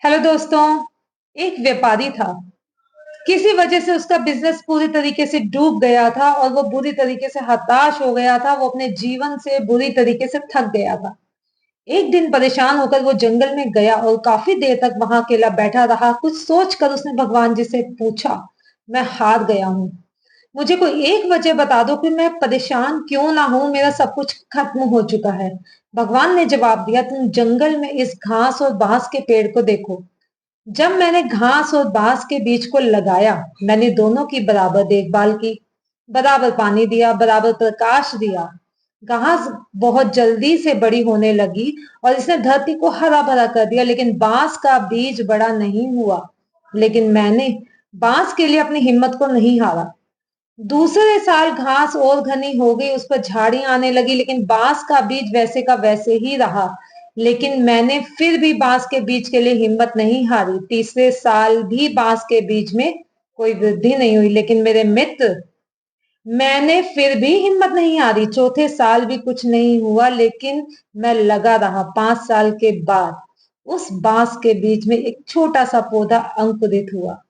Hello दोस्तों। एक व्यापारी था। किसी वजह से उसका बिजनेस पूरी तरीके से डूब गया था और वो बुरी तरीके से हताश हो गया था। वो अपने जीवन से बुरी तरीके से थक गया था। एक दिन परेशान होकर वो जंगल में गया और काफी देर तक वहां अकेला बैठा रहा। कुछ सोचकर उसने भगवान जी से पूछा, मैं हार गया हूँ, मुझे कोई एक वजह बता दो कि मैं परेशान क्यों ना हूं, मेरा सब कुछ खत्म हो चुका है। भगवान ने जवाब दिया, तुम जंगल में इस घास और बांस के पेड़ को देखो। जब मैंने घास और बांस के बीज को लगाया, मैंने दोनों की बराबर देखभाल की, बराबर पानी दिया, बराबर प्रकाश दिया। घास बहुत जल्दी से बड़ी होने लगी और इसने धरती को हरा भरा कर दिया, लेकिन बांस का बीज बड़ा नहीं हुआ। लेकिन मैंने बांस के लिए अपनी हिम्मत को नहीं हारा। दूसरे साल घास और घनी हो गई, उस पर झाड़ियां आने लगी, लेकिन बांस का बीज वैसे का वैसे ही रहा। लेकिन मैंने फिर भी बांस के बीज के लिए हिम्मत नहीं हारी। तीसरे साल भी बांस के बीज में कोई वृद्धि नहीं हुई, लेकिन मेरे मित्र, मैंने फिर भी हिम्मत नहीं हारी। चौथे साल भी कुछ नहीं हुआ, लेकिन मैं लगा रहा। 5 साल के बाद उस बांस के बीज में एक छोटा सा पौधा अंकुरित हुआ।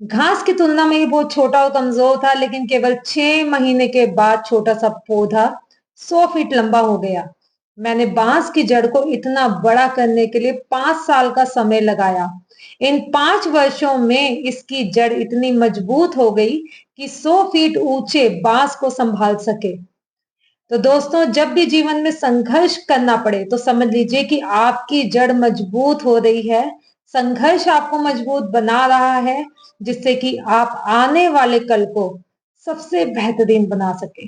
घास की तुलना में ये बहुत छोटा और कमजोर था, लेकिन केवल 6 महीने के बाद छोटा सा पौधा 100 फीट लंबा हो गया। मैंने बांस की जड़ को इतना बड़ा करने के लिए 5 साल का समय लगाया। इन 5 वर्षों में इसकी जड़ इतनी मजबूत हो गई कि 100 फीट ऊंचे बांस को संभाल सके। तो दोस्तों, जब भी जीवन में संघर्ष करना पड़े तो समझ लीजिए कि आपकी जड़ मजबूत हो रही है। संघर्ष आपको मजबूत बना रहा है, जिससे कि आप आने वाले कल को सबसे बेहतरीन बना सके।